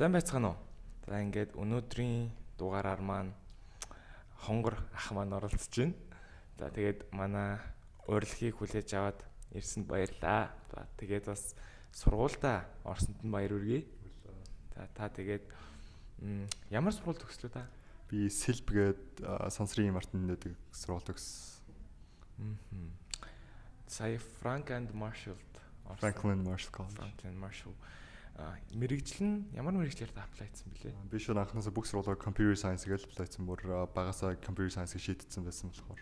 Сайн байцгаана уу? За ингээд өнөөдрийн дугаараар маань хонгор ах маань оролцож байна. За тэгээд манай урилгыг хүлээж аваад ирсэнд баярлалаа. За тэгээд бас сургуультай орсонд нь баяр хүргэе. За та тэгээд ямар сургууль төгслөө та? Би Сэлб гээд сансрын Мартинд дэдэг сургууль төгссөн. Сая Franklin Marshall Franklin Marshall. Мэргэжил нь ямар мэргэжлээр та аплайцсан бэлээ? Би шууд анхнаасаа бүх сургуулиуд computer science гэж аплайцсан. Бүр багасаа computer science-ийг шийдсэн байсан болохоор.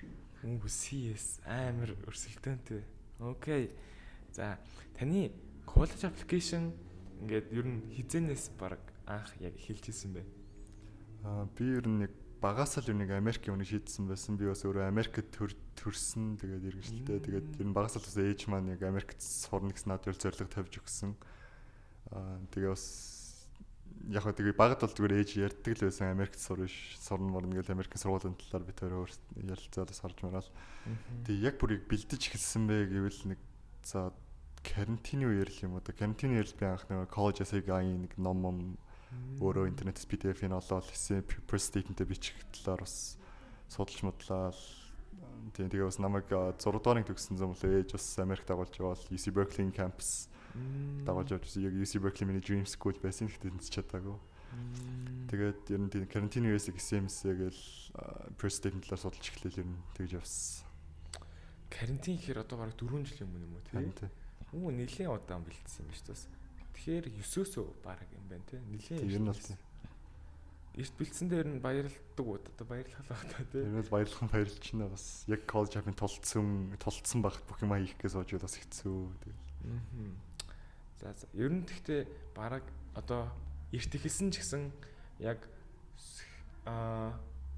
CS амар өрсөлдөөнтэй. Окей. За таны college application ингээд ер нь хизэнээс баг анх яг эхэлж исэн бэ? Би ер нь нэг багасаа л нэг Америкийн үнийг шийдсэн байсан. Би бас өөрөө Америкт төрсөн. Тэгээд иргэншилтэй. Тэгээд ер нь багасаа л бас ээж маань яг Америкт сурна гэсэн надад зорилго тавьж өгсөн. Тэгээ бас яг хөө тэгээ багт бол зүгээр ээж ярьдаг л байсан Америкт сурна гэл Америкийн сургуулийн талаар би тэр ярилцаад бас харж мараал. Тэгээ яг бүрийг бэлдэж эхэлсэн бэ гэвэл нэг за карантины үеэр л юм уу да. Карантины үеэр би анх нэг college essay-гийн нэг ном өөрөө интернетээс PDF-ийг олоод хийсэн paper statement-тэй бичих талаар бас судалж модлаа. Тэгээ бас намайг 6 дугаарыг төгссөн юм бол ээж бас Америкт дагуулж яваад UC Berkeley campus дагуулж явж яг UC Berkeley миний dream school байсан гэхдээ тэнцэж чадаагүй. Тэгээд ер нь карантины үеэс XMS гээл paper statement-аар судалж эхлэв ер нь тэгж явсан. Карантин гэхээр одоо бараг 4 жил юм уу тий? Нэлээд удаан бэлдсэн юм шүү дээ. Тэгэхээр 9-өөсөө бараг юм байна тий. Нэлээд ер нь бол тий. Эрт бэлдсэндээ ер нь баярлдаг уу? Одоо баярлах л тий. Ер нь баярлах баярлж байна бас яг college хапын толцсон багт бүх юм хийхгээс сууж бас хэцүү тэгэл. За ер нь тэгтээ бараг одоо эрт ихэлсэн ч гэсэн яг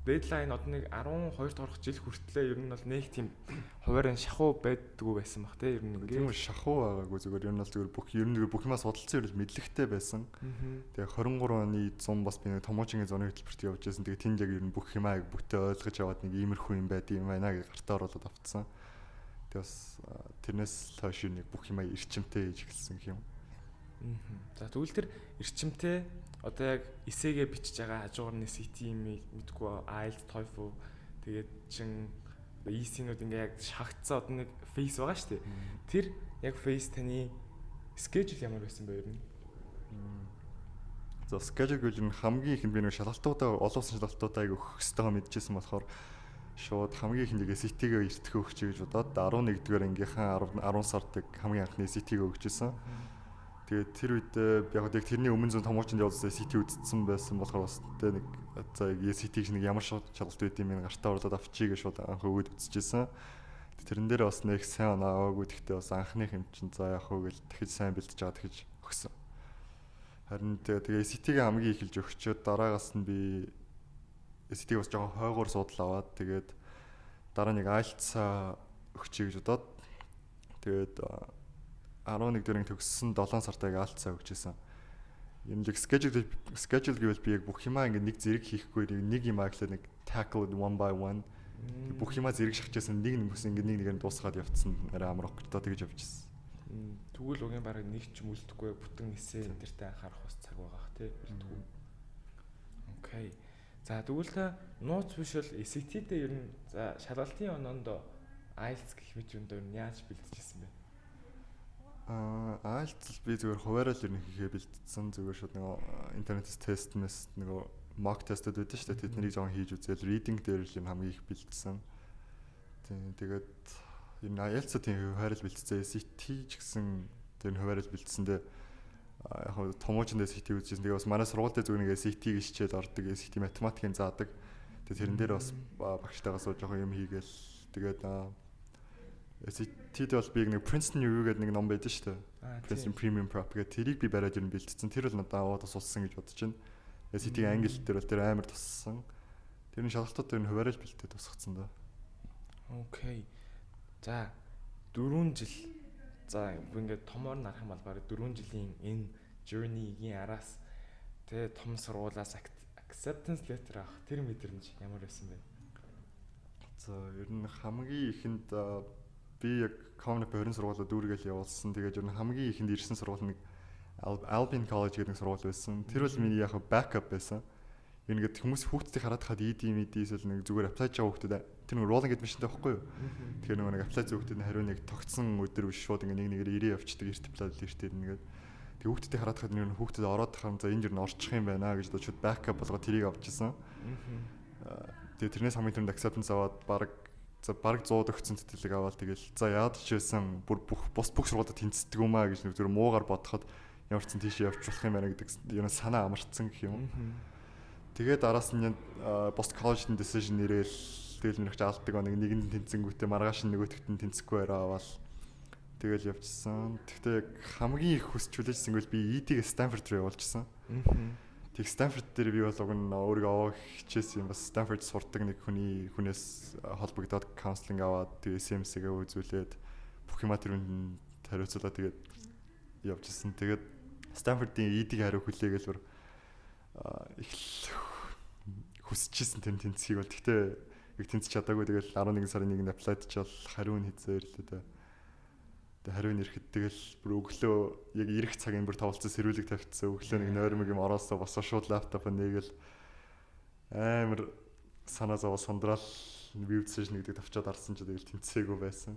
дедлайн одоо нэг 12 дахь жил хүртлээр ер нь бол нэг тийм хуваарийн шахуу байддгүй байсан баг те ер нь тийм шахуу байгаагүй зүгээр ер нь бол зүгээр бүх юмаа судалсан ерөөс мэдлэгтэй байсан. Тэгээ 23 оны 100 бас би нэг томоочингийн зуны хөтөлбөрт явж байсан. Тэгээ тэнд яг ер нь бүх юмаа бүтээ ойлгож аваад нэг иймэрхүү юм байд юм байна гэж гартаа оруулаад авцсан. Тэгээ бас тэрнээс хойш нэг бүх юмаа эрчимтэй хийж эхэлсэн юм. За тэгвэл тэр эрчимтэй одоо яг эсээгээ бичиж байгаа хажуугаар нь CT-ийг мэдгүй IELTS, TOEFL тэгээд чин EC-нүүд ингээ яг шахагдсан одоо нэг face байгаа шүү дээ. Тэр яг face таны schedule ямар байсан бэ ер нь? За schedule гэж нь хамгийн ихэнд би нэг шалгалтуудаа олон улсын шалгалтуудаа өгөх ёстойгоо мэдчихсэн болохоор шууд хамгийн ихэнд яг CT-гээ эртгэх өгч гэж бодоод 11-р ангийнхаа 10 сард хамгийн анхны CT-гээ өгчээсэн. Тэгээд тэр үед яг тэрний өмнө зүүн томоочинд явуулсан CT үзсэн байсан болохоор бас тэ нэг за CT-г нэг ямар шалгалт байд юм бэ гартаа оруулаад авчиг гэж шууд анх өгөөд үзчихсэн. Тэрэн дээр бас нэг сайн оноогүй гэхдээ бас анхных юм чинь за яах вэ гэж дахиж сайн бэлдэж байгаа тэгж өгсөн. Харин тэгээ CT-г хамгийн эхэлж өгчөөд дараагаас нь би CT-г бас жоохон хойгоор судал аваад тэгээд дараа нэг IELTS өгчий гэж бодоод тэгээд 11 дөрөв төгссөн 7 сартаа гаалцаа өгчээсэн. Юм л schedule гэвэл би яг бүх юмаа ингэ нэг зэрэг хийхгүй нэг юм аглаа нэг tackle one by one бүх юмаа зэрэг шахажсэн нэг бүс ингэ нэг дуусгаад явцсан арай амрах гэж одоо тэгж явжсэн. Тэгвэл угийн бараг нэг ч юм үлдэхгүй бүтэн эсээ энэ төртэй анхаарах бас цаг байгаа х тий үлдэггүй. Окей. За тэгвэл та нууц биш бол SAT дээр ер нь за шалгалтын оноонд IELTS гэх мэт юм дээр яаж бэлдэжсэн бэ? IELTS би зүгээр хуваараа л ер нь хийхээ бэлдсэн зүгээр шууд нэг интернетээс тестнээс нэг mock test-д байдаг шүү дээ. Тэднийг жоон хийж үзэл reading дээр л юм хамгийн их бэлдсэн. Тэгээд ер нь IELTS-ийн хуваараа л бэлдсэн. SAT ч гэсэн тэр хуваараа л бэлдсэндээ яг хөө томоочондоо SAT үзчихсэн. Тэгээ бас манай сургуультай зүгээр нэг SAT-г хичээл ордог. SAT математикийн заадаг. Тэгээд тэрэн дээр бас багштайгаа сууж жоохон юм хийгээл тэгээд SAT-д бол би нэг Princeton Review гэдэг нэг ном байдаг шүү дээ. Princeton Premium Prep гэдэг тэрийг би бариад ер нь бэлдсэн. Тэр бол надад бас улсан гэж бодож байна. SAT-ийн англи дээр бол тэр амар туссан. Тэрний шалгалтууд тэр нь хуваарай л бэлдээд тусгацсан да. Окей. За 4 жил. За ингээд томоор нарах юм бол бараг 4 жилийн энэ journey-гийн араас тэ том сургуулаас acceptance letter авах тэр мэдрэмж ямар байсан бэ? За ер нь хамгийн ихэнд би яг Common-ийн 20 сургуулиуд дүүргээл явуулсан. Тэгээд ер нь хамгийн ихэнд ирсэн сургууль нэг Albion College гэдэг нэг сургууль байсан. Тэр бол миний яг backup байсан. Ингээд хүмүүс хүүхдүүдийг хараад хаад ED эсвэл нэг зүгээр apply хийж байгаа хүүхдүүд тэр нэг rolling admission таахгүй юу. Тэгэхээр нэг apply хийж хүүхдүүд хариу нэг тогтсон өдөр биш шууд ингээд нэг нэгээр ирээ явчихдаг эртплаад эртээр нэгээд тэг хүүхдүүдийг хараад хаад нэг хүүхдүүд ороод тахам за энэ жир нь орчих юм байна гэж шууд backup болгоод тэрийг авчихсан. Тэгээ тэрнээс хамгийн түрүүнд acceptance аваад баг 100 төгссөн тэтгэлэг аваад тэгэл за яад ч байсан бүр бүх сургуулиуд тэнцдэг юм аа гэж нэг зүгээр муугаар бодоход ямар ч зэн тийш явж болох юм байна гэдэг юм санаа амарцсан гэх юм. Тэгээд араас нь post college-ийн decision нэрэл тэгэл нэрч аалдаг нэг нь тэнцэнгүүтээ маргааш нь нөгөөтгт нь тэнцэхгүй аваад тэгэл явчихсан. Тэгтээ яг хамгийн их хүсч хүлээжсэн бол би ED-г Stanford руу явуулчихсан. Тэг Stanford дээр би бол уг нь өөрийгөө авах хичээсэн юм бас Stanford сурдаг нэг хүнээс холбогдоод counseling аваад тэг SMC-гээ үзүүлээд бүх юма тэрүүнд хариуцуулаад тэгээд явчихсан. Тэгээд Stanford-ийн ED-г хариу хүлээгээл бүр их хүсчихсэн тэнцгийг бол тэгтээ яг тэнцэж чадаагүй тэгэл 11 сарын 1-нд апплайд ч бол хариу нь хийзээ ирлээ дээ. Тэгээ хариу нь ирэхэд тэгэл бүр өглөө яг ирэх цагийн бүр тавалцсан сэрүүлэг тавьчихсан. Өглөө нэг нойрмог юм ороосоо босоо шууд лаптоп нэгээл амар санаа зовоо сондраал view decision гэдэг тавчаад арсан ч тэгэл тэнцээгүй байсан.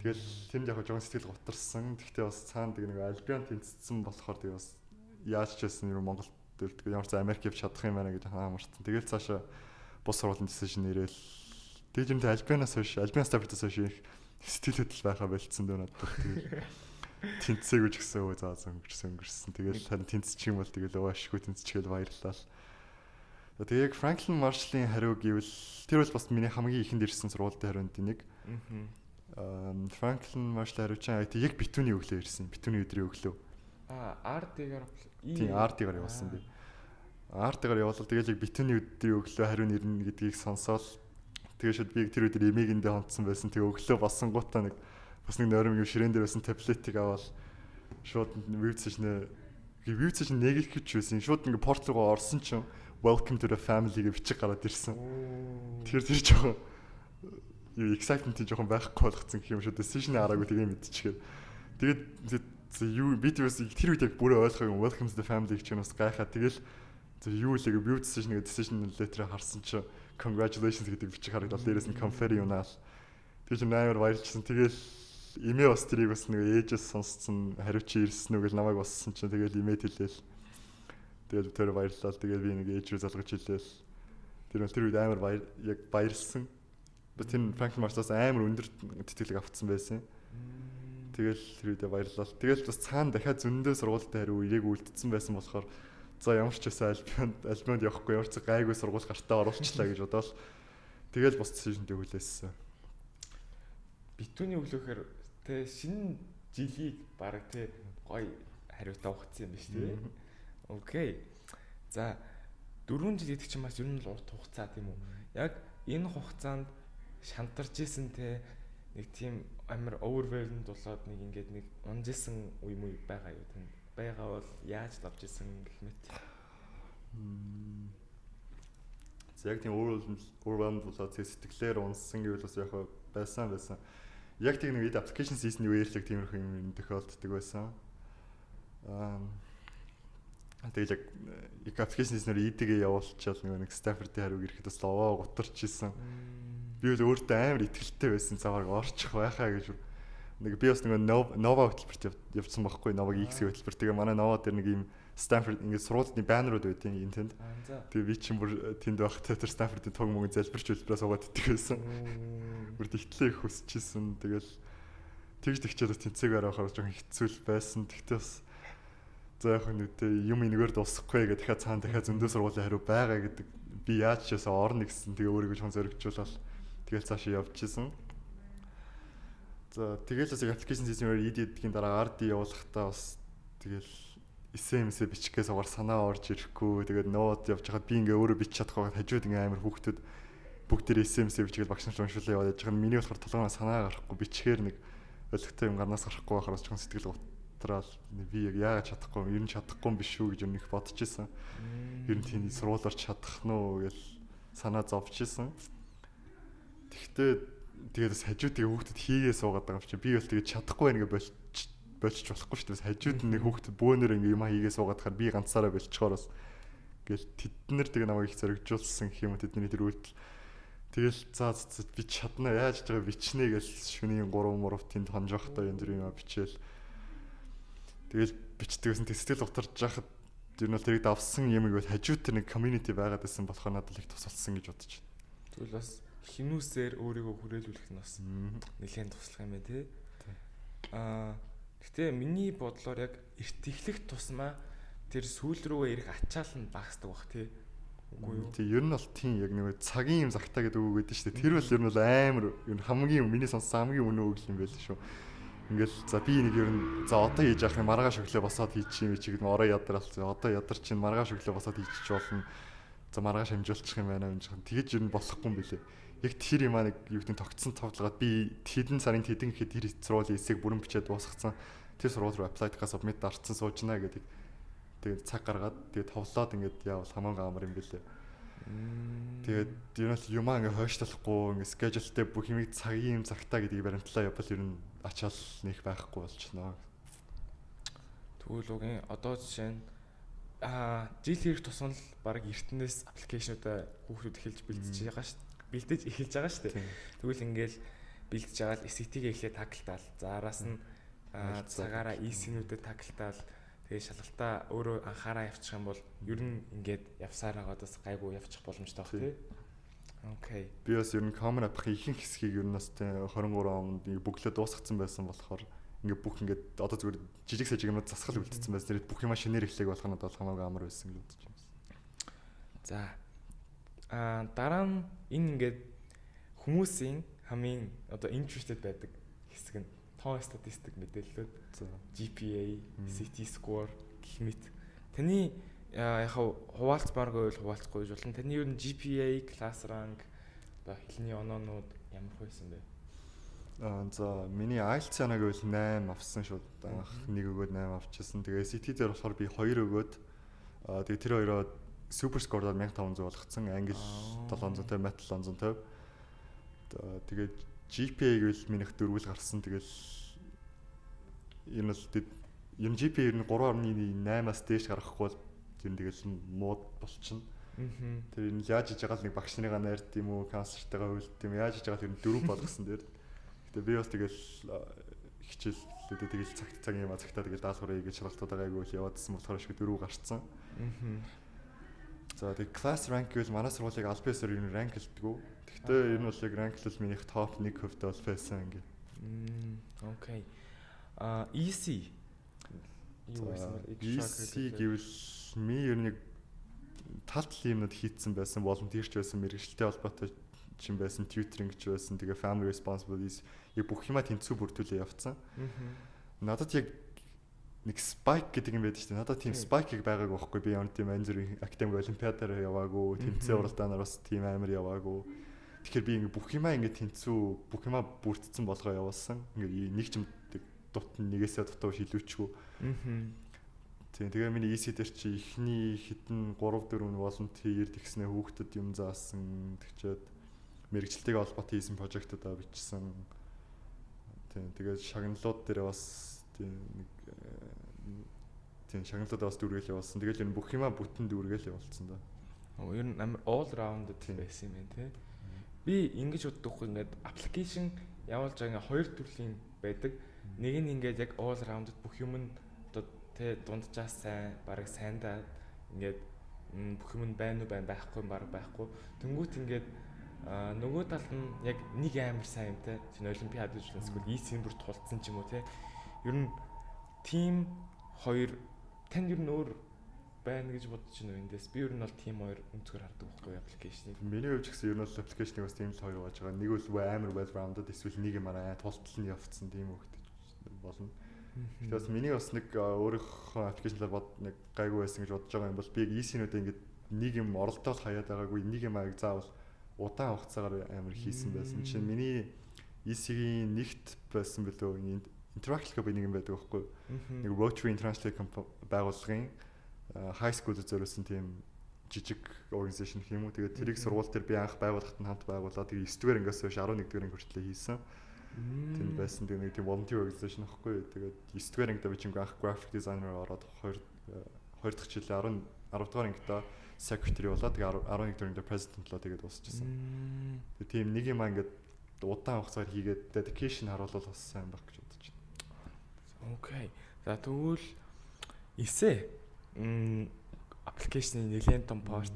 Тэгэл тэнд яг жоохон сэтгэл гутарсан. Тэгтээ бас цаана нэг альбион тэнцсэн болохоор тэгээ бас яаж ч байсан юм Монголд тэгээ ямар ч Америк явж чадах юм байна гэж хаамарсан. Тэгэл цаашаа бус сургуулийн decision нэрэл тэгээд юм альбионоос хойш альбион Stanford-аас хойш их сэтгэл хөдлөл байхаа болцсон дөө надад. Тэгээд тэнцээгүй ч гэсэн өө заа өнгөрсөн. Тэгэл тань тэнцчих юм бол тэгэл өөшгүй тэнцчихэл баярлалаа. Тэгээд яг Franklin Marshall-ийн хариу гэвэл тэр бол бас миний хамгийн ихэнд ирсэн сургуулийн хариунд нэг. Franklin Marshall хариу чинь яг битүүний өглөө ирсэн. Битүүний өдрийн өглөө. RD-гаар тийм RD-гаар явуулсан би. RD-гаар явуулал тэгэл яг битүүний өдрийн өглөө хариу нэрнэ гэдгийг сонсоод тэгээ шууд би тэр өдөр эмээгэндээ хонцсон байсан. Тэгээ өглөө боссонгуудаа нэг бас нэг нойрмог ширээн дээр байсан таблетыг аваад шууд view session нэг их ч байсан. Шууд ингээ порт руу орсон чинь welcome to the family гэж бичиг гараад ирсэн. Тэгэхээр тэр жоохон excitement жоохон байхгүй болгоцсон гэх юм шүү. Decision араагүй тэгээ мэдчихээр. Тэгээд би тэр үед яг бүрээ ойлгох юм welcome to the family гэж юм бас гайхаа. Тэгэл юу л view decision letter харсан чинь congratulations гэдэг бичиг харагдал дээрээс нь confer юунаа. Тэгэж амар баярлжсэн. Тэгэл имээ бас тэрийг бас нэг ээжээс сонссон хариу чи ирсэн үг л намайг боссон чинь тэгэл имэйл хэлээл. Тэгэл тэр баярлалаа. Тэгэл би нэг ээж рүү залгаж хэлээл. Тэр үед амар яг баярлсан. Тэр Franklin Marshall-аас амар өндөр тэтгэлэг авцсан байсан. Тэгэл тэр үедээ баярлалаа. Тэгэл бас цаана дахиад зөндөө сургуультай хариу яг үлдсэн байсан болохоор за ямар ч байсан альбионд явахгүй ямар ч гайгүй сургууль гартаа оруулчлаа гэж бодоод тэгэл бос decision-тэй хүлээсэн. Битүүний өглөөхөр тэ шинэ жилийг баг тэ гоё хариутай ухацсан юм биш үү? Окей. За 4 жил гэдэг чинь бас ер нь урт хугацаа тийм үү? Яг энэ хугацаанд шантарч исэн те нэг тийм амар overwhelmed болоод нэг ингээд нэг унжсэн үе муу байгаа юу тань? Байгаа бол яаж давж исэн гэх мэт. Яг тийм overwhelmed болоод сэтгэлээр унсан гэвэл бас яг байсан. Яг тийм нэг application season үеэрлэг тиймэрхүү юм тохиолддог байсан. Тэгээд яг application season-аар ED-гээ явуулчихвал нэг Stanford-ийн хариуг ирэхэд бас ловоо гутарч исэн. Би бол өөртөө амар итгэлтэй байсан. Заварг орчих байхаа гэж нэг би бас нэг Nova хөтөлбөрт явсан байхгүй Nova-гийн X хөтөлбөр. Тэгээ манай Nova дээр нэг юм Stanford ингээд сургуулийн баннерууд байдیں۔ Энэ тэнд. Тэгээ би чинь бүр тэнд байхдаа тэр Stanford-ийн туг мөнгө залбирч хэлбэрээ суугаад идчихсэн. Бүр тэгтлээ их хүсчихсэн. Тэгэл тэгж тэгчээд тэнцээгээр авахаар жоохон хэцүү байсан. Тэгтээ бас за яг нүдээ юм энэгээр дуусахгүй гэх дахиад цаана дахиад зөндөө сургуулийн хариу байгаа гэдэг би яаж ч ясаа орно гэсэн тэгээ өөрийгөө жоохон зоригжуулаад тэгэл цаашаа явчихсан. За тэгэл бас application season-ээр ED-ийн дараа RD явуулахдаа бас тэгэл SMS бичихгээ сугаар санаа орж ирэхгүй тэгээд ноот явж хахад би ингээ өөрөө бичих чадахгүй хажууд ингээ амар хүүхдүүд бүгдээр SMS бичгээл багш нар уншуулаа яваад яж байгаа. Миний болохоор толгойн санаа гарахгүй бичгээр нэг өлегтэй юм гарнаас гарахгүй байхаар ч сэтгэл утраал би яг яагаад чадахгүй ер нь чадахгүй юм биш үү гэж өмнөх бодож исэн. Ер нь тийм сургуулиар чадах нь уу гэж санаа зовж исэн. Тэгтээ тэгээд бас хажуудыг хүүхдэд хийгээ суугаад байгаа юм чи би бол тэгээд чадахгүй байх ингээ болчих болохгүй шүү дээ. Хажууд нэг хүүхэд бөөнөр ингээ юм хийгээ суугаад хахаар би ганцаараа болчихоороос гэл тэднэр тэг намайг их зоригжуулсан гэх юм уу тэдний тэр үйлдэл. Тэгэл за би чадна яаж ч байгаа бичнэ гэж шөнийн 3-3-т хонж явахдаа энэ зүрх юм бичээл. Тэгэл бичдэгсэн тэстэл утарч яхад ер нь бол тэрийг давсан юм ивэл хажууд тэр нэг community байгаад байсан болохоор надад их тусалсан гэж бодож байна. Тэгвэл бас хинүүсээр өөрийгөө хүрээлүүлэх нь бас нэлээд туслах юм байна тий. Гэхдээ миний бодлоор яг эрт эхлэх тусмаа тэр сүүл рүүгээ ирэх ачаал нь багасдаг бах тий. Үгүй юу? Тий ер нь бол тийм яг нэг цагийн юм загтаа гэдэг үг гэдэг шүү дээ. Тэр бол ер нь бол амар ер нь хамгийн миний сонссон хамгийн үнэн үг юм байл шүү. Ингээл за би нэг ер нь за одоо хийж явах юм маргааш өглөө босоод хийчих юм чи гэдэг ороо ядарал одоо ядар чинь маргааш өглөө босоод хийчих болно. За маргааш хэмжүүлчих юм байна юм жихэн. Тэгэж ер нь болохгүй юм бэлээ. Яг тэр юм аа нэг юу гэдэг тогтсон тавталгаад би хэдэн сарын хэдэн гэхэд тэр сургуулийн эсэйг бүрэн бичээд дуусгацсан. Тэр сургууль руу apply-га submit дарцсан суужна гэдэг. Тэгээд цаг гаргаад тэгээд товлоод ингээд яавал хамаагүй амар юм бэлээ. Тэгээд ер нь юмаа ингээ хойшлохгүй ингээ schedule-тэй бүх юмыг цагийн цагтаа гэдгийг баримтлаа явбал ер нь ачаал нэх байхгүй болчихно. Тэгвэл үгийн одоо жишээ нь жил ирэх тусмал баг эртнээс аппликейшнуудаа хүүхдүүд эхэлж бэлдэж эхэлж байгаа шүү дээ. Тэгвэл ингээл бэлдэж байгаа л SET-ийг эхлээд таглалтаал. За араас нь цагаараа EC-нүүдэд таглалтаал. Тэгээ шалгалтаа өөрөө анхаараа явчих юм бол ер нь ингээд явсаар байгаадаас гайгүй явчих боломжтой баг тий. Окей. Би бас ер нь common app-ын ихэнх хэсгийг ер нь бас 23 онд бүглөө дуусгацсан байсан болохоор ингээд бүх ингээд одоо зүгээр жижиг сажиг юмуд засгал үлдсэн байсан. Тэгээд бүх юма шинээр эхлэх болох нь бол хамаагүй амар байсан гэж бодож байна. За дараа нь энэ ингээд хүмүүсийн хамгийн одоо interested байдаг хэсэг нь тоон статистик мэдээллүүд GPA, CT score гэх мэт. Таны яг хуваалцмаар гэвэл хуваалцахгүй болно. Таны ер нь GPA, class rank, одоо хэлний оноонууд ямар байсан бэ? За миний IELTSянаг гэвэл 8 авсан шууд. Анх нэг өгөөд 8 авчихсан. Тэгээ CT дээр болохоор би 2 өгөөд тэгээ тэр хоёроо super score-оор 1500 болгоцсон. Англи 750, мат 750. Тэгээд GPA гэвэл минийх 4-л гарсан. Тэгэл энэ л GPA ер нь 3.8-аас дээш гаргахгүй бол ер нь тэгэл мууд болчихно. Тэр энэ яаж хийж байгаа л нэг багш нарыгаа найрд юм уу, канцлертайгаа хөлд юм яаж хийж байгаа тэр 4 болгосон дээр. Гэтэ би бас тэгэл хичээллүүдээ тэгэл цагийн юм цагтаа тэгэл даалгавраа хийж шалгалтуудаа айгүй яваадсан болохоор шиг 4 гарцсан. За тэг class rank гэвэл манай сургуулийг аль биесээр ер нь ранк хэлдэг. Гэхдээ ер нь бол яг ранклал минийх топ 1% бол байсан ингээ. Окей. EC юу байсан бэ? EC гэвэл ми ер нь тал юмнууд хийцэн байсан, волонтерч байсан, мэргэжилтэй холбоотой чинь байсан, tutoring ч байсан, тэгээ family responsibilities яг бүх юма тэнцүү бүртгүүлээ явцсан. Надад яг нэг spike гэдэг юм байдаг шүү дээ. Надад тийм spike-ийг байгаагүй байхгүй. Би ямар тийм анзрын академик олимпиадаар яваагүй, тэмцээн уралдаанаар бас тийм амар яваагүй. Тэгэхээр би ингээ бүх юмаа ингээ тэнцүү, бүх юмаа бүрдсэн болгоо явуулсан. Ингээ нэг ч юм дутан нэгээсээ дутаа шилүүчгүй. Тийм тэгээ миний EC дээр чи ихний хитэн 3-4 волонтер тэгснэ хүүхдэд юм заасан тэгчээд мэрэгчлэлтэйгээ холбоотой хийсэн прожектуудаа бичсэн. Тийм тэгээ шагналууд дээр бас тийм шагналуудаа бас дүүргээл явуулсан. Тэгэл энэ бүх юмаа бүтэн дүүргээл явуулсан да. Ер нь амар all rounded байсан юм байна тий. Би ингэж боддоггүй ингээд application явуулж байгаа ингээ хоёр төрлийн байдаг. Нэг нь ингээд яг all rounded бүх юм нь одоо тий дунджаас сайн, бараг сайндаа ингээд бүх юм байна уу байхгүй бараг байхгүй. Тэнгүүт ингээд нөгөө талд нь яг нэг амар сайн юм тий. Чинь олимпиад үзүүлсэн эсвэл EC-ийн бүр тулцсан ч юм уу тий. Ер нь team 2 танд ер нь өөр байна гэж бодож байна эндээс. Би ер нь бол team 2 өнцгөр хардаг байхгүй аппликейшнийг. Миний хувьд ч гэсэн ер нь бол аппликейшнийг бас team 2 байж байгаа. Нэг бол амар well rounded эсвэл нэг юм тултал нь явцсан тийм хөлтөж болно. Гэхдээ бас миний бас нэг өөрийнхөө аппликейшнлаар бод нэг гайгүй байсан гэж бодож байгаа юм бол би EC-нүүдээ ингээд нэг юм оролдоод хаяад байгаагүй нэг юм аяг заавал удаан хугацаагаар амар хийсэн байсан. Жишээ нь миний EC-ийн нэгт байсан билүү Interactive гэх нэг юм байдаг байхгүй. Нэг Rotary International байгууллагын high school зориулсан тийм жижиг organization гэх юм уу. Тэгээд тэрийг сургууль дээр би анх байгуулахад нь хамт байгуулаад тэгээд 9 дугаар ангиас хойш 11 дугаар анги хүртэл хийсэн. тэнд байсан тэгээ нэг тийм volunteer organization аахгүй. Тэгээд 9 дугаар ангид би чинь анх graphic designer ороод 2 дахь жилийн 10 дугаар ангидаа secretary болоо. Тэгээ 11 дугаар ангидаа president болоо тэгээд дуусчихсан. Тэгээ тийм нэг юм ингээд удаан хугацаар хийгээд dedication харуулвал бас сайн байх гэж бодож байна. Окей. За тэгвэл эсэ аппликейшны нэлээд том порт.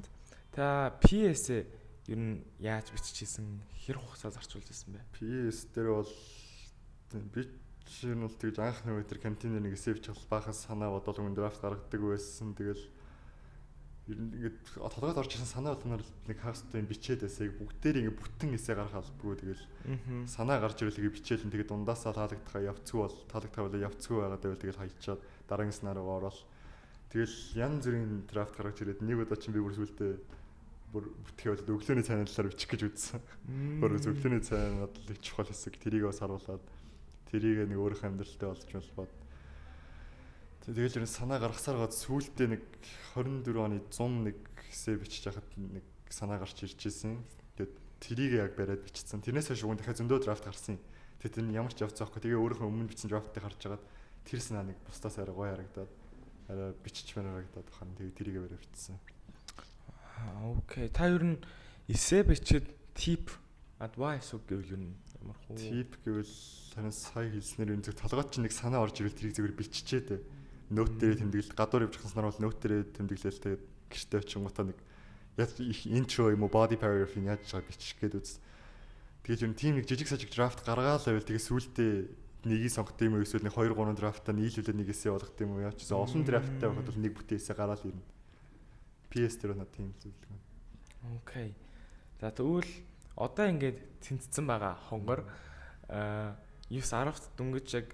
Та PS ер нь яаж биччихсэн? Хэр хугацаа зарцуулж ирсэн бэ? PS дээр бол би чинь бол тэгж анх нэг өдөр кантинээр нэг эсэ бичих бахаас санаа бодол өмнө драфт гаргадаг байсан. Тэгэл ер нь ингээд толгойд орж ирсэн санаа болгоноор нэг хагастай юм бичээд эсэйг бүгдээр ингээд бүтэн эсэ гаргах албагүй тэгэл санаа гарч ирэл тэгээ бичээл нь тэгээ дундаасаа таалагдахаа явцгүй байгаад байвал тэгэл хаячаад дараагийн санаа руу ороод тэгэл янз бүрийн драфт гаргаж ирээд нэг удаа чинь би бүр сүлдээ бүтгийвэл өглөөний цайны талаар бичих гэж үзсэн. Өөрөө өглөөний цайнад л их чухал хэсэг тэрийг бас харуулад тэрийг нэг өөрийнхөө амьдралтай болж бод. Тэгэл ер нь санаа гаргасаар гоод сүүлдээ нэг 24 оны 101 хэсэг бичиж яхад нэг санаа гарч ирж ирсэн. Тэгээд тэрийг яг бариад бичсэн. Тэрнээс хойш уг дахиад зөндөө драфт гарсан. Тэгээд энэ ямар ч явцсан аахгүй. Тэгээ өөрийнхөө өмнө бичсэн драфтыг харж агаад тэр санаа нэг бусдаас арай гоё харагдаад арай биччихмээр харагдаад бахан. Тэгээд тэрийг бариад бичсэн. Окей. Та ер нь эсэ бичээд tip advice гэвэл ер нь ямар хөө? Tip гэвэл танаас сая хэлснээр энэ зөв толгойд чинь нэг санаа орж ирэл тэрийг зөвөр биччихээ дээ. Нөт дээр тэмдэглэл гадуур явж хаснаар бол нөт дээр тэмдэглээл тэгээд гэртээ очингуудаа нэг яг интро юм уу body paragraph яаж чагаа бичих гээд үз. Тэгээд юм тийм нэг жижиг сажиг драфт гаргаал байвал тэгээд сүүлдээ нэгийг сонгох юм уу эсвэл нэг 2 3 драфтаа нийлүүлээд нэг эсэ болгох юм уу яа ч олон драфттай байхад бол нэг бүтээ эсэ гараал ирнэ. PS дээр надад тийм зүйл байна. Окей. За тэгвэл одоо ингээд тэнцсэн байгаа хонгор 9-10-т дөнгөж яг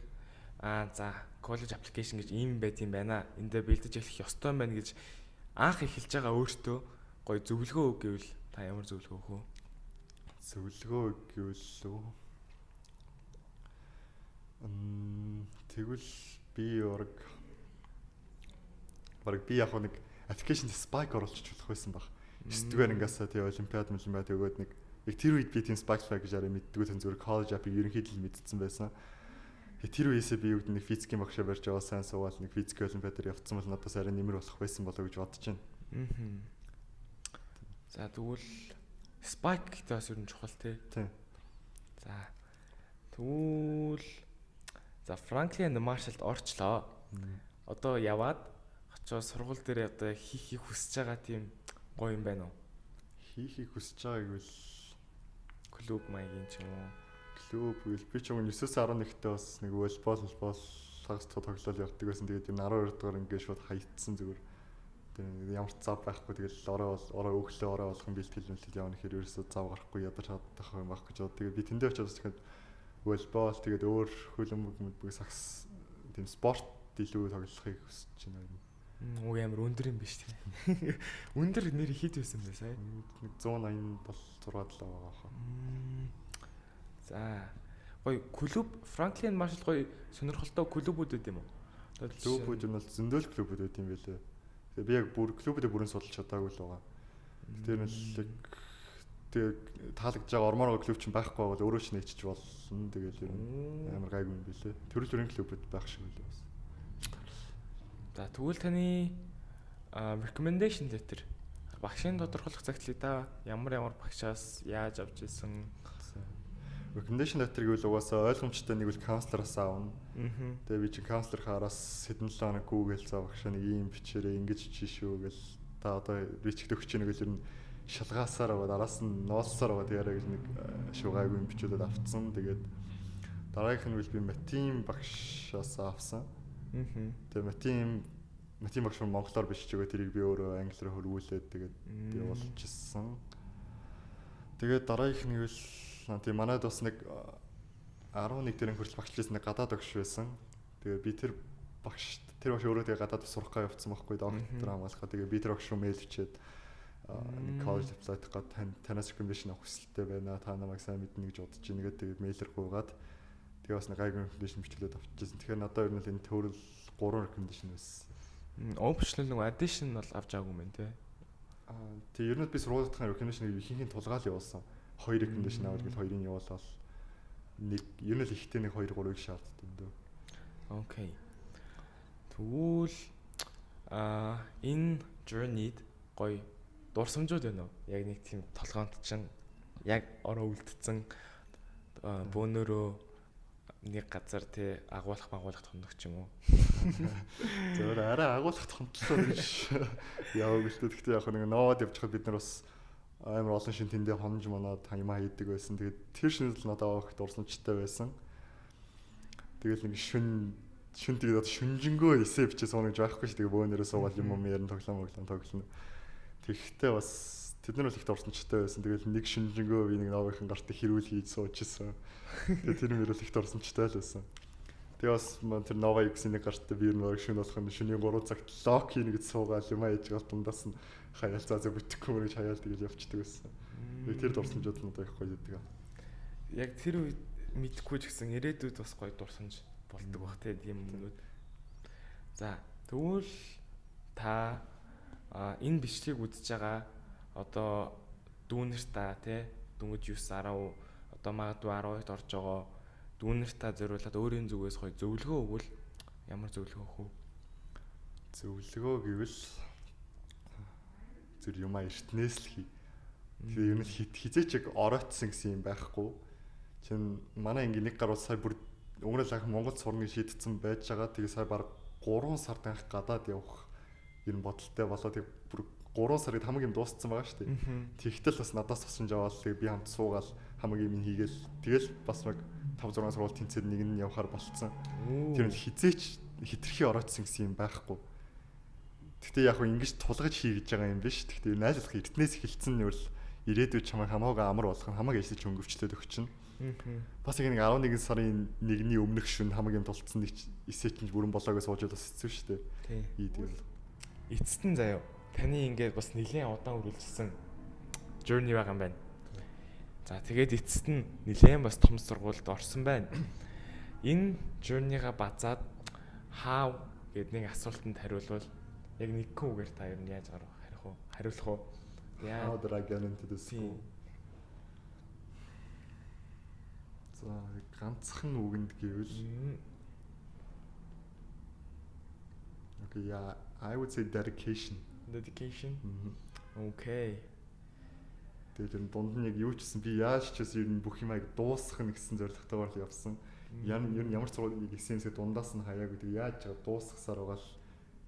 за college application гэж ийм байт юм байна. Энд дээр бэлдэж эхлэх ёстой юм байна гэж анх эхэлж байгаа өөртөө гоё зөвлөгөө өг гэвэл та ямар зөвлөгөө өгөх вэ? Зөвлөгөө гэвэл тэгвэл би баг яг нэг application spike оруулчих болох байсан баг. 9 дугаар ангиасаа тий олимпиад өгөөд нэг яг тэр үед би тийм spike гэж арай мэддэггүй тань зүгээр college app-ыг ерөнхийдөө мэдсэн байсан. Тэр үеэсээ би юу гэдэг нэг физикийн багшаа барьж аваа сайн суугаад нэг физик олимпиадаар явцсан бол надаас арай нэмэр болох байсан болоо гэж бодож байна. За тэгвэл spike гэдэг бас ер нь чухал тий. За тэгвэл Franklin Marshall-д орчлоо. Одоо яваад очоо сургууль дээр одоо хийхийг хүсэж байгаа тийм гоё юм байна уу? Хийхийг хүсэж байгаа гэвэл клуб маягийн ч юм уу? Клуб гэвэл би ч юм 9-11-т бас нэг волейбол хагас тоглол явдаг байсан. Тэгээд энэ 12 дугаар ингээд шууд хаягдсан зүгээр. Тэгээд ямар ч зав байхгүй тэгэл ороо болгон бэлтгэл явна гэхээр ерөөсөө зав гарахгүй ядарч чадах юм байхгүй ч. Тэгээд би тэндээ очиод тэгэхээр волейбол тэгээд өөр хөлбөмбөг сакс тийм спорт илүү тоглохыг хүсэж байна. Уу ямар өндөр юм биш тийм. Өндөр нэр хэд байсан бэ сая? 187 байгаа хаа. За. Гоё клуб Franklin Marshall гоё сонирхолтой клубүүд үү юм уу? Клубүүд нь бол зөндөл клубүүд үү юм байлээ. Тэгээ би яг бүр клубүүдээ бүрэн судалж чадаагүй л байгаа. Тэр нь л тэгээ таалагдж байгаа ормоор клуб чинь байхгүй бол өөрөө ч нээчих болно. Тэгээд ер нь амар гайгүй юм билээ. Төрөл төрлийн клубүүд байх шиг үлээ бас. За тэгвэл таны recommendation letter багшийн тодорхойлох цагтлыг та ямар багшаас яаж авч ирсэн? Recommendation letter гэвэл угаасаа ойлгомжтой нэг үл counselor-аас аавна. Тэгээ би чинь counselor хаараас хэдэн 7 хоног гүүгээл за багшаа нэг ийм бичээрээ ингэж чишүү гэл та одоо би ч өгч ийн гэж ер нь шалгаасаар аваад араас нь ноолсоор аваад яриа гэж нэг шугайгүй юм бичүүлээд авцсан. Тэгээд дараагийнх нь би матем багшаас авсан. Тэгээ матем багш нь монголоор бичиж өгөө тэрийг би өөрөө англиар хөрвүүлээд тэгээд би болчихсон. Тэгээд дараагийнх нь тийм манайд бас нэг 11 дээрэн хүртэл багшлсан нэг гадаад багш байсан. Тэгээ би тэр багш өөрөө тэгээ гадаад сурах га явцсан байхгүй доктор хамгаалахаа. Тэгээ би тэр багш руу мэйл бичээд нэг college apply гад танаас recommendation авах хүсэлтэй байна. Та намайг сайн мэднэ гэж бодож байна гэдэг тэгээд мэйлэр гуугаад тэгээ бас нэг гайгүй recommendation бичлээд авчихсан. Тэгэхээр надад ер нь энэ төрөл 3 recommendation байсан. Optional нэг addition бол авч байгаагүй юм те. Тэгээ ер нь би сургуулийнхаа recommendation-ыг ихэнх нь тулгаал явуулсан. 2 recommendation аваад гэл хоёрыг явуулаад нэг ер нь л ихтэй нэг 2 3-ыг шаарддаг юм дөө. Окей. Тэгвэл энэ journey-д гоё дурсамжууд байна уу? Яг нэг тийм толгоонд чинь яг ороо үлдсэн бөөнөрөө нэг газар тий агуулах тондог ч юм уу. Зөвөр арай агуулах томтлоо гэж яваг л дээ. Гэхдээ яг нэг ноод явж хад бид нар бас амар олон шин тэндээ хонж манаад хаймаа хийдэг байсан. Тэгээд тэр шинэл надад их дурсамжтай байсан. Тэгэл нэг шүн тэгээд шүнжэнгөө эсэ бичээ суунах гэж байхгүй ш. Тэгээ бөөнөрөө суугаад юм ярин тоглоом. Тэгэхдээ бас тэд нар бол их дурсамжтай байсан. Тэгэл нэг шүнжэнгөө би нэг новынхан гартыг хэрүүл хийж суучсан. Тэгээ тэр мөрөл их дурсамжтай л байсан. Тэгээ бас тэр нова X-ийн нэг гартаа би нэг шүн болох нь шөнийн 3 цагт лок хийнэ гэж суугаад юм аяж гал дундаас нь хаяалцаа зэ бүтэхгүй мөрөж хаяал тэгж явчихдаг байсан. Тэр дурсамжууд надад их гоё байдаг. Яг тэр үед мэдхгүй ч гэсэн ирээдүйд бас гоё дурсамж болдог бах тийм юмнууд. За тэгвэл та энэ бичлэгийг үзэж байгаа одоо дүүнер та тий дөнгөж 9 10 одоо магадгүй 12-д орж байгаа дүүнер та зориулаад өөрийн зүгээс гоё зөвлөгөө өгвөл ямар зөвлөгөө өгөх вэ? Зөвлөгөө гэвэл зүр юмаа эртнээс л хий. Тэгээ ер нь хизээч яг оройтсан гэсэн юм байхгүй. Чин манай ингээ нэг гаруй сая бүр өнгөрөөл анх Монгол сурны шийдсэн байж байгаа. Тэгээ сая баг 3 сард анх гадаад явах ер нь бодолтой болоо. Тэгээ бүр 3 сард хамаг юм дууссан байгаа шүү дээ. Тэгтэл бас надаас тусамж аваад тэгээ би хамт суугаал хамаг юм хийгээл тэгэл бас нэг 5 6 сургууль тэнцээд нэг нь явахаар болцсон. Тэр нь хизээч хитрхи оройтсан гэсэн юм байхгүй. Гэхдээ яг хөө ингэж тулгаж хий гэж байгаа юм биш. Гэхдээ найзлах эртнээс эхэлсэн нь бол ирээдүйд чамайг хамаагүй амар болох нь хамаагүй ажиллаж хөнгөвчлөөд өгчин. Бас яг нэг 11 сарын 1-ний өмнөх шөнө хамаг юм тулцсан нэг эсэч нь бүрэн болоогоо суужаад бас хэцүү шүү дээ. Тийм. Эцэст нь заяа. Таны ингээд бас нэлийн удаан үргэлжилсэн journey байгаа юм байна. За тэгээд эцэст нь нэлийн бас том сургуульд орсон байна. Энэ journey-га базаад how гэдэг нэг асуултанд хариулвал яг нэгэн үгээр та ер нь яаж хариулах уу? How did I get into this school? За ганцхан үгэнд гэвэл Okay, yeah, I would say dedication. Dedication. Okay. Тэгээд дунд нь яг юу ч гэсэн би яаж ч гэсэн ер нь бүх юмайг дуусгах нь гэсэн зорилготойгоор л явсан. Ер нь ямар ч сургууль гисэнсээ дундаас нь хаяа гэдэг яаж чад дуусгасаар байгаа л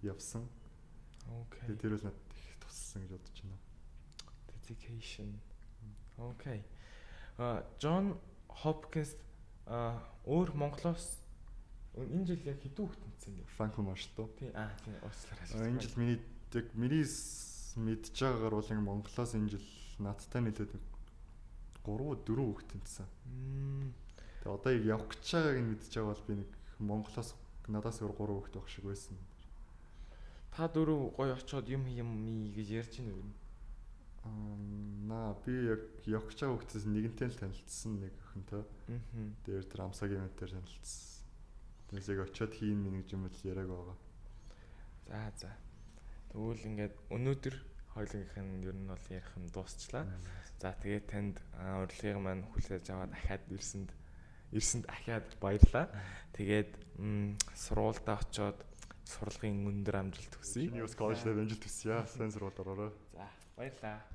явсан. Okay. Тэр бол надад их туссан гэж бодож байна. Dedication. Okay. John Hopkins өөр Монголоос энэ жил яг хэдэн хүүхэд тэнцсэн бэ? Franklin Marshall. Тийм тийм уучлаарай. Энэ жил миний мэдж байгаагаар бол ингэ Монголоос энэ жил надтай нийлээд 3 4 хүүхэд тэнцсэн. Тэгээ одоо яг явах гэж байгааг нь мэдж байгаа бол би нэг Монголоос надаас өөр 3 хүүхэд байх шиг байсан. Та дөрөв гоё очоод юм гэж ярьж байна уу? Би яг явах гэж байгаа хүүхдээс нэгэнтэй л танилцсан нэг охинтой. Дээр тэр амсагийн мэтээр танилцсан. Тэрс яг очиод хийн минь гэж юм л яриаг байгаа. За. Тэгвэл ингээд өнөөдөр хоёулынх нь ер нь бол ярих юм дуусчлаа. За тэгээд танд урилгыг маань хүлээж аваад дахиад ирсэнд ахиад баярлалаа. Тэгээд сургуультай очиод сурлагын өндөр амжилт хүсье. Чиний бас коллежид амжилт хүсье. Сайн сургууль ороорой. За баярлалаа.